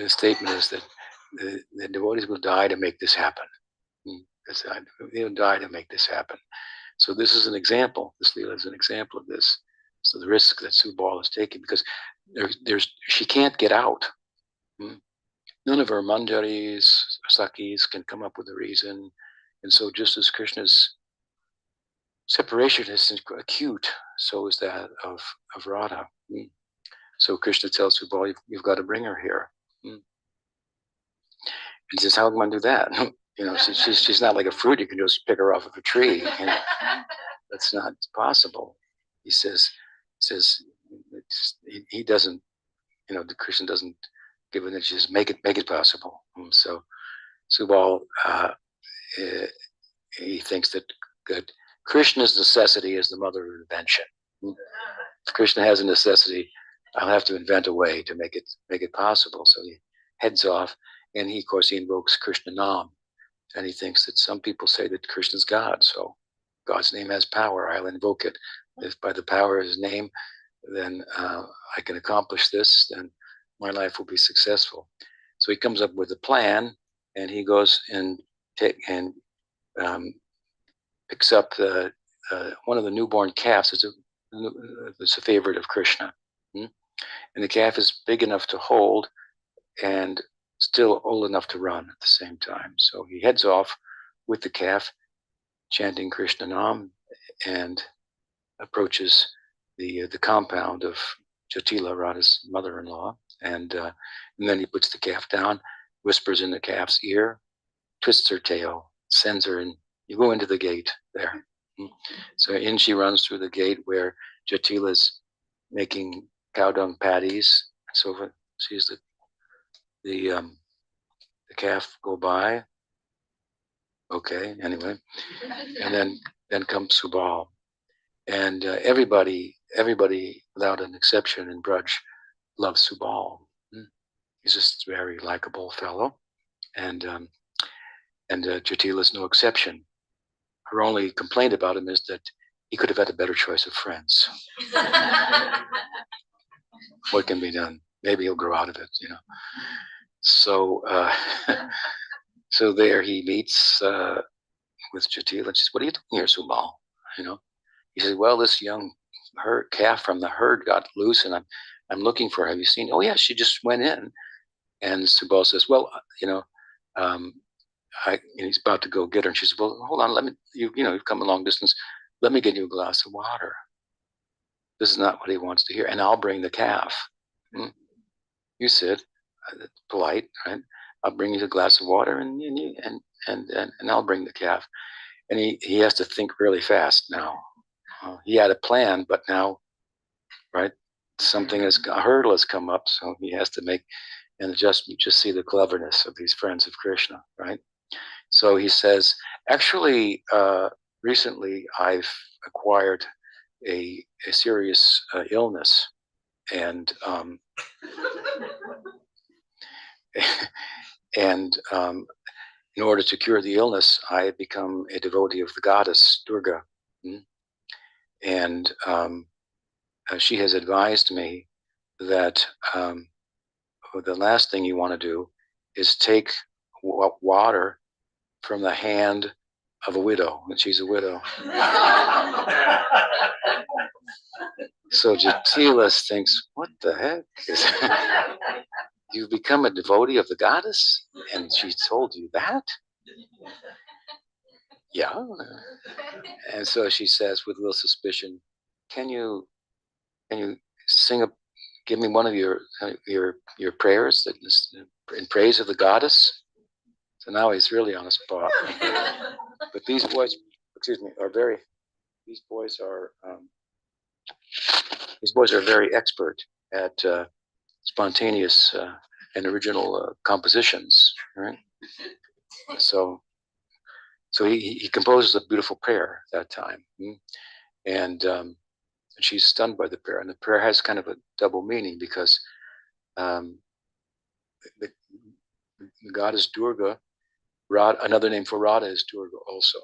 statement is that the devotees will die to make this happen. They'll die to make this happen. So this is an example. This Leela is an example of this. So the risk that Subal is taking, because she can't get out. None of her manjaris, sakis can come up with a reason. And so just as Krishna's separation is acute, so is that of Radha. So Krishna tells Subal, you've got to bring her here. And says, how am I going to do that? She's not like a fruit you can just pick her off of a tree. That's not possible. He says he doesn't, the Krishna doesn't give it, just make it possible. So Subal, he thinks that Krishna's necessity is the mother of invention. If Krishna has a necessity, I'll have to invent a way to make it possible. So he heads off, and he, of course, he invokes Krishna Nam, and he thinks that some people say that Krishna's God, so God's name has power. I'll invoke it. If by the power of his name, then I can accomplish this, then my life will be successful. So he comes up with a plan, and he goes and picks up one of the newborn calves. It's a favorite of Krishna. And the calf is big enough to hold and still old enough to run at the same time. So he heads off with the calf, chanting Krishna Nam, and approaches the compound of Jatila, Radha's mother-in-law, and then he puts the calf down, whispers in the calf's ear, twists her tail, sends her in. You go into the gate there. So in she runs through the gate where Jatila's making cow dung patties. So sees the calf go by. Okay, anyway, and then comes Subal, and everybody without an exception in Braj loves Subal. He's just a very likable fellow, and Jatila's no exception. Her only complaint about him is that he could have had a better choice of friends. What can be done? Maybe he'll grow out of it, So, so there he meets with Jatila, and she says, "What are you doing here, Subal?" He says, "Well, this young calf from the herd got loose, and I'm looking for her. Have you seen?" "Oh yeah, she just went in." And Subal says, "Well, he's about to go get her, and she says, "Well, hold on, let me. You've come a long distance. Let me get you a glass of water." This is not what he wants to hear, and I'll bring the calf. You sit, polite, right? I'll bring you a glass of water, and I'll bring the calf. And he has to think really fast now. He had a plan, but now, right, a hurdle has come up, so he has to make an adjustment. Just see the cleverness of these friends of Krishna, right? So he says, actually, recently I've acquired a serious illness, and in order to cure the illness, I have become a devotee of the goddess Durga. And she has advised me that the last thing you want to do is take water from the hand of a widow, and she's a widow. So Jatila thinks, what the heck? You've become a devotee of the goddess? And she told you that? Yeah. And so she says with a little suspicion, can you sing a give me one of your prayers that is in praise of the goddess? So now he's really on the spot. But these boys, excuse me, are very these boys are very expert at spontaneous and original compositions, right? So he composes a beautiful prayer that time, and she's stunned by the prayer, and the prayer has kind of a double meaning because um, the, the goddess Durga, another name for Radha is Durga also.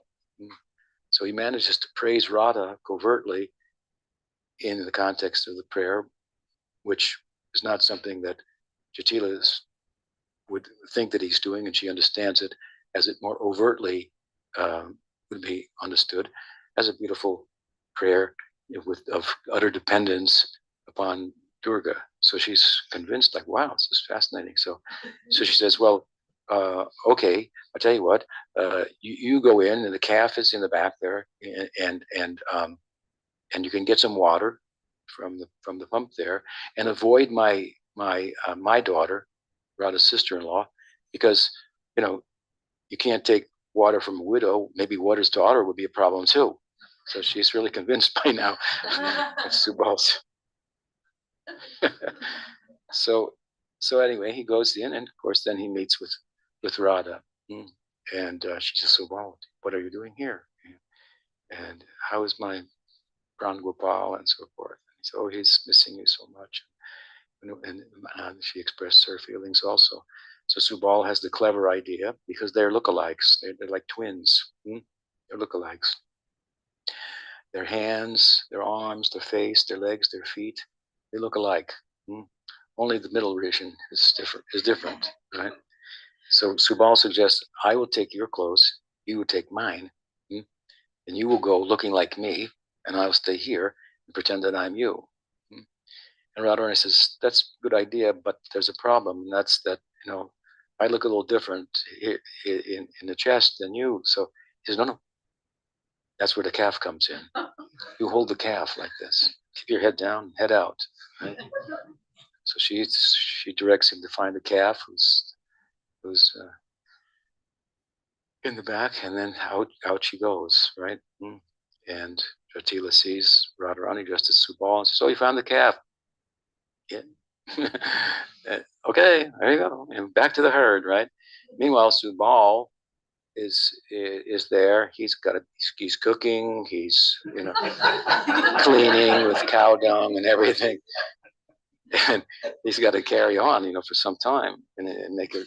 So he manages to praise Radha covertly in the context of the prayer, which is not something that Jatila would think that he's doing, and she understands it as it more overtly would be understood as a beautiful prayer of utter dependence upon Durga. So she's convinced, like, wow, this is fascinating. So she says, well, okay, I'll tell you what, you go in, and the calf is in the back there, and you can get some water from the pump there, and avoid my daughter, Radha's sister-in-law, because you can't take water from a widow. Maybe water's daughter would be a problem too. So she's really convinced by now of Subal's. so anyway, he goes in, and of course then he meets with Radha, and she says, Subal, what are you doing here? And how is my Pran Gopal and so forth? And he said, oh, he's missing you so much. And she expressed her feelings also. So Subal has the clever idea, because they're lookalikes. They're like twins. They're lookalikes. Their hands, their arms, their face, their legs, their feet, they look alike. Only the middle region is different, right? So Subal suggests, I will take your clothes, you will take mine, and you will go looking like me, and I'll stay here and pretend that I'm you. And Radharani says, that's a good idea, but there's a problem, and that's that, I look a little different in the chest than you. So he says, no. That's where the calf comes in. You hold the calf like this. Keep your head down, head out. Right? So she directs him to find the calf who's in the back, and then out she goes, right? And Jatila sees Radharani dressed as Subal and says, oh, you found the calf. Yeah. Okay, there you go. And back to the herd, right? Meanwhile, Subal is there. He's cooking. He's cleaning with cow dung and everything, and he's got to carry on, for some time and make it,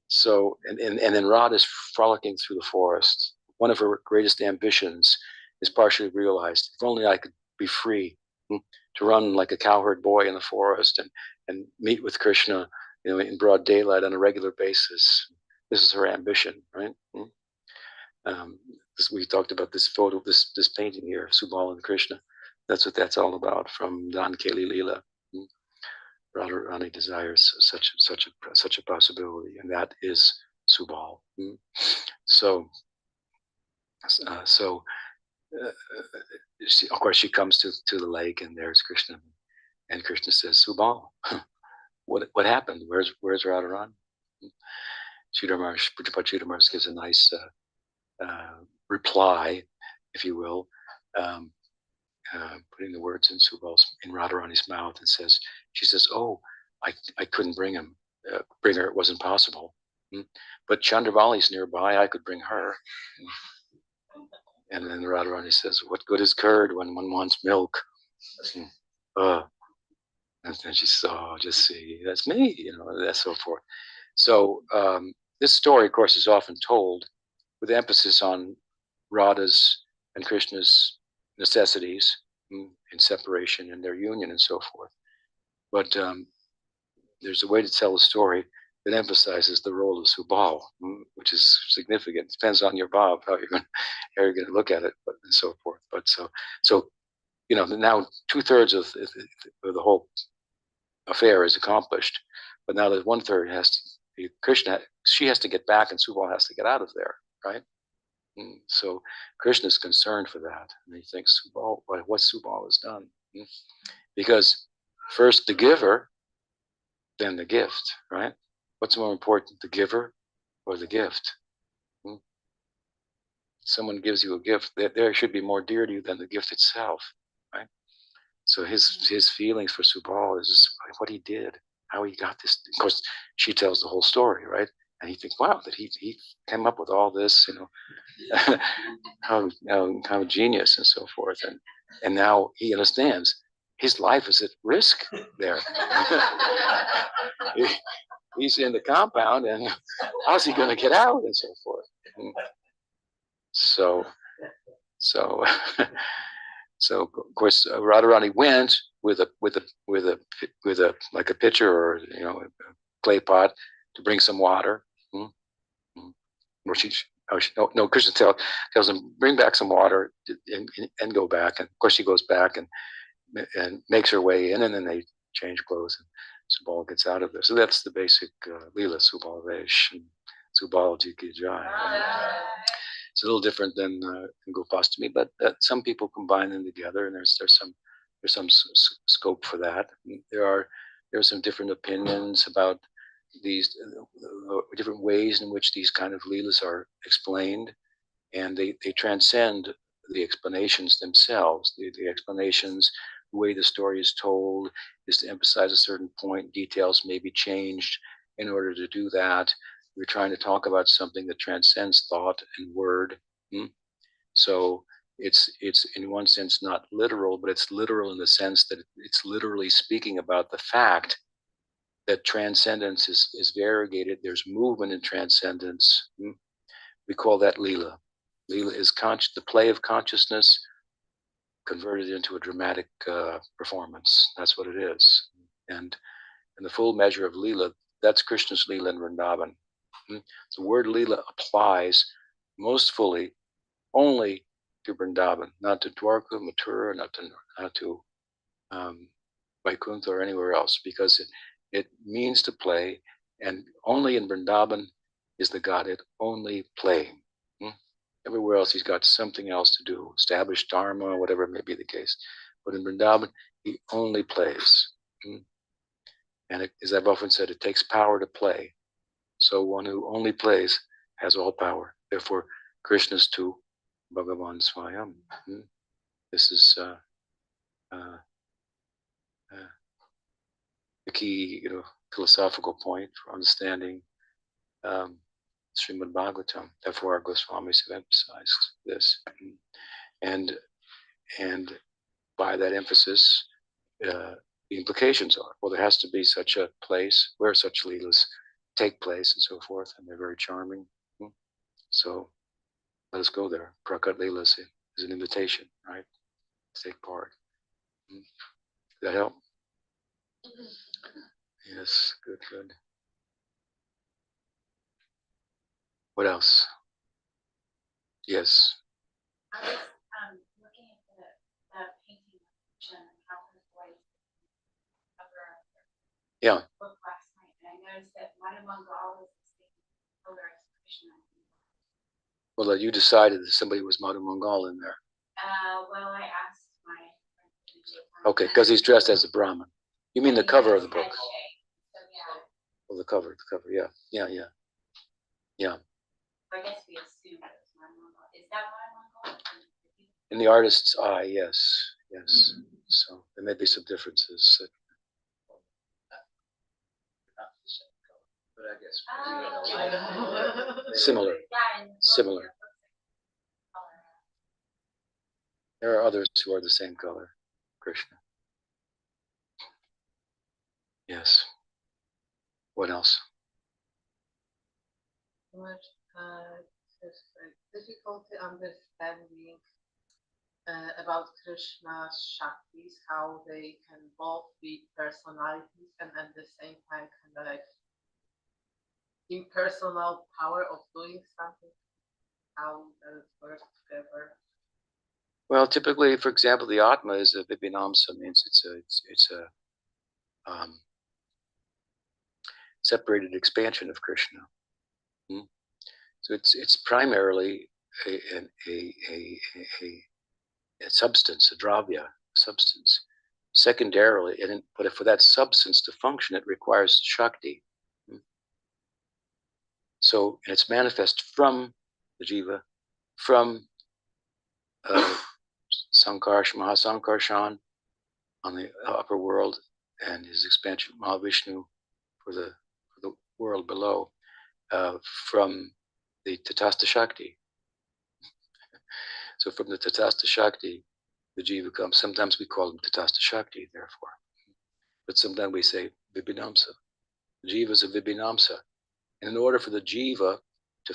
So and then Rod is frolicking through the forest. One of her greatest ambitions is partially realized. If only I could be free to run like a cowherd boy in the forest and meet with Krishna, in broad daylight on a regular basis. This is her ambition, right? We talked about this photo, this painting here of Subal and Krishna. That's what that's all about, from Dan Keli Leela. Radharani desires such a possibility, and that is Subal. So of course she comes to the lake, and there's Krishna, and Krishna says, Subal, what happened? Where's Radharani? Sridhar Maharaj gives a nice reply, if you will, putting the words in Radharani's mouth, and she says, oh, I couldn't bring her. It wasn't possible. But Chandravali's nearby, I could bring her. And then Radharani says, what good is curd when one wants milk? And then she says, oh, just see, that's me, and so forth. So this story, of course, is often told with emphasis on Radha's and Krishna's necessities in separation and their union and so forth. But there's a way to tell a story that emphasizes the role of Subal, which is significant. It depends on your Bhav, how you're going to look at it, but and so forth. But so now 2/3 of the whole affair is accomplished, but now there's 1/3 has to be Krishna. She has to get back, and Subal has to get out of there, right? And so Krishna is concerned for that, and he thinks Subal, what Subal has done, because first the giver, then the gift, right? What's more important, the giver or the gift? Someone gives you a gift, there should be more dear to you than the gift itself, right? So his feelings for Subal is what he did, how he got this. Of course, she tells the whole story, right? And he thinks, wow, that he came up with all this, how genius and so forth. And now he understands his life is at risk there. He's in the compound, and how's he going to get out and so forth? So of course Radharani went with a like a pitcher or a clay pot to bring some water. Or no, Krishna tells him, bring back some water and go back. And of course she goes back and makes her way in, and then they change clothes, and Subal gets out of there. So that's the basic Leela, Subal Vesh, Subal Ji Ki Jai. It's a little different than Gopastami, but some people combine them together, and there's some scope for that. There are some different opinions about these different ways in which these kind of leelas are explained, and they transcend the explanations themselves. The explanations, the way the story is told, is to emphasize a certain point. Details may be changed in order to do that. We're trying to talk about something that transcends thought and word. So it's in one sense not literal, but it's literal in the sense that it's literally speaking about the fact that transcendence is variegated. There's movement in transcendence. We call that Leela. Leela is the play of consciousness converted into a dramatic performance. That's what it is. And the full measure of Leela, that's Krishna's Leela in Vrindavan. The word Leela applies most fully only to Vrindavan, not to Dwarka, Mathura, not to Vaikuntha or anywhere else, because it means to play, and only in Vrindavan is the Godhead only playing. Everywhere else he's got something else to do, establish dharma, whatever may be the case. But in Vrindavan, he only plays. And as I've often said, it takes power to play. So one who only plays has all power. Therefore, Krishna's to Bhagavan Swayam. This is the key, philosophical point for understanding Srimad Bhagavatam. Therefore, our Goswamis have emphasized this, and by that emphasis, the implications are, well, there has to be such a place where such leelas take place and so forth, and they're very charming. So let us go there. Prakat Leelas is an invitation, right? To take part. Does that help? Yes, good. What else? Yes. I was looking at the painting and how her voice cover Yeah. book last night, and I noticed that Madhu Mangal is the same color as Krishna. Well, you decided that somebody was Madhu Mangal in there. Well, I asked my friend. Okay, because he's dressed as a Brahmin. You mean the cover of the book? So yeah. Well, the cover, yeah. I guess we assume it was Madhu Mangal. Is that Madhu Mangal? In the artist's eye, yes. So there may be some differences. But I guess similar. There are others who are the same color, Krishna. Yes. What else? Much difficulty understanding about Krishna's Shaktis, how they can both be personalities and at the same time kind of like impersonal power of doing something. How does it work together? Well, typically, for example, the Atma is a Vibhinamsa, means it's a separated expansion of Krishna. So it's primarily a, a substance, a dravya substance. Secondarily, but for that substance to function, it requires Shakti. So it's manifest from the jiva, from Mahasankarshan on the upper world, and his expansion, Mahavishnu, for the world below, from the Tatastha Shakti. So from the Tatastha Shakti, the jiva comes. Sometimes we call them Tatastha Shakti, therefore. But sometimes we say Vibhinamsa. The jiva is a Vibhinamsa. And in order for the jiva to,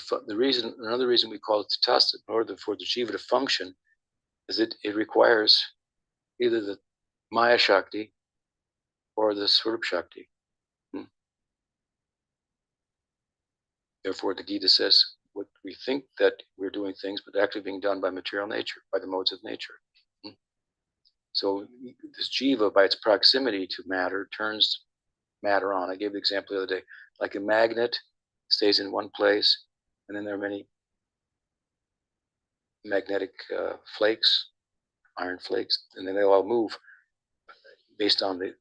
another reason we call it Tatastha, in order for the jiva to function, is it requires either the Maya Shakti or the Swarup Shakti. Therefore, the Gita says, what we think that we're doing things, but actually being done by material nature, by the modes of nature. So this jiva, by its proximity to matter, turns matter on. I gave the example the other day, like a magnet stays in one place, and then there are many magnetic flakes, iron flakes, and then they all move based on the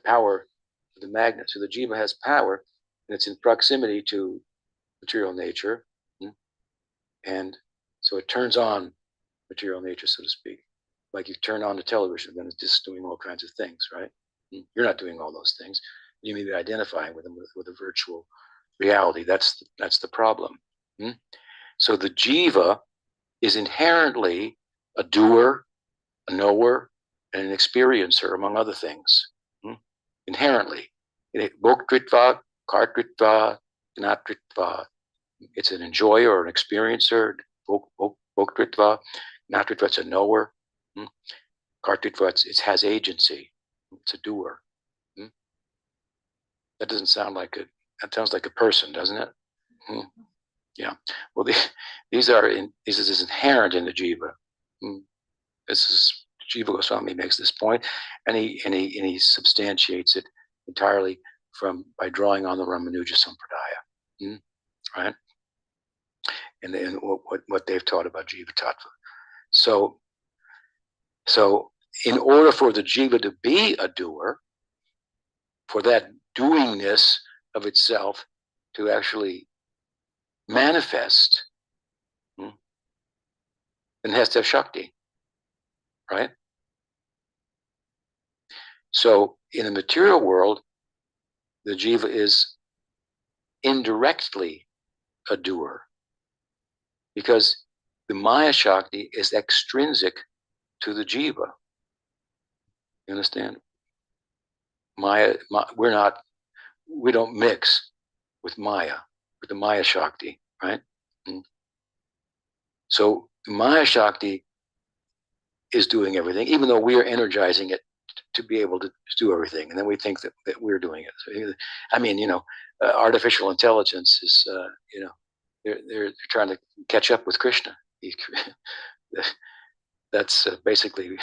power of the magnet. So the jiva has power, and it's in proximity to material nature, and so it turns on material nature, so to speak. Like you turn on the television, then it's just doing all kinds of things, right? You're not doing all those things. You may be identifying with them with a virtual reality. That's the problem. So the jiva is inherently a doer, a knower, and an experiencer, among other things. Inherently. Bhoktritva, kartritva, gnatritva. It's an enjoyer or an experiencer. Bhoktritva, gnatritva, it's a knower. Kartritva, it has agency. It's a doer. That doesn't sound like that sounds like a person, doesn't it? Yeah. Well, these is inherent in the jiva. This is Jiva Goswami makes this point, and he substantiates it entirely by drawing on the Ramanuja Sampradaya, right? And what they've taught about Jiva Tattva. So in order for the jiva to be a doer, for that doingness of itself to actually manifest, then it has to have Shakti, right? So in the material world, the jiva is indirectly a doer, because the Maya Shakti is extrinsic to the jiva. You understand? We don't mix with Maya, with the Maya Shakti, right? So Maya Shakti is doing everything, even though we are energizing it to be able to do everything. And then we think that we're doing it. So, I mean, artificial intelligence is, they're trying to catch up with Krishna. That's basically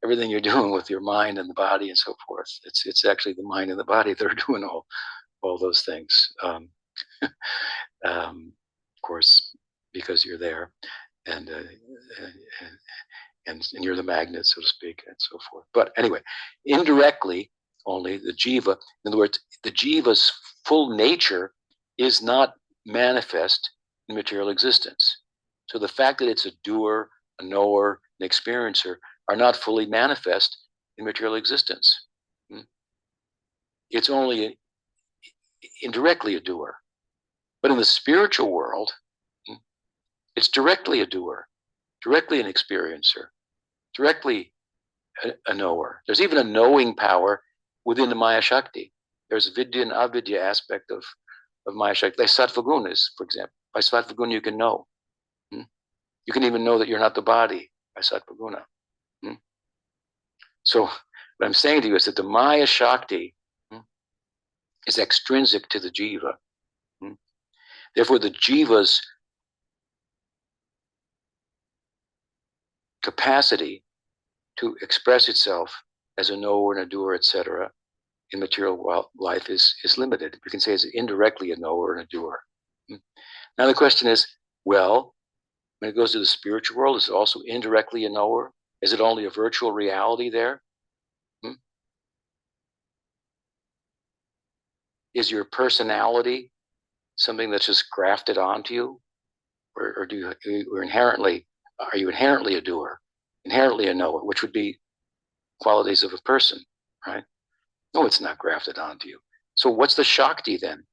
everything you're doing with your mind and the body and so forth. It's actually the mind and the body that are doing all those things. Of course, because you're there, and you're the magnet, so to speak, and so forth. But anyway, indirectly, only the jiva. In other words, the jiva's full nature is not manifest in material existence. So the fact that it's a doer, a knower, an experiencer are not fully manifest in material existence. It's only indirectly a doer. But in the spiritual world, it's directly a doer, directly an experiencer, directly a knower. There's even a knowing power within the Maya Shakti. There's a vidya and avidya aspect of Maya Shakti. Like Sattva Guna is, for example. By Sattva Guna you can know. You can even know that you're not the body by Sattva Guna. So what I'm saying to you is that the Maya Shakti is extrinsic to the jiva. Therefore, the jiva's capacity to express itself as a knower and a doer, etc., in material life is limited. We can say it's indirectly a knower and a doer. Now the question is, well, when it goes to the spiritual world, is it also indirectly a knower? Is it only a virtual reality there? Is your personality something that's just grafted onto you, or do you are you inherently a doer, inherently a knower, which would be qualities of a person, right? No, it's not grafted onto you. So what's the Shakti then?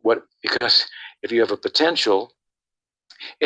What, because if you have a potential, it's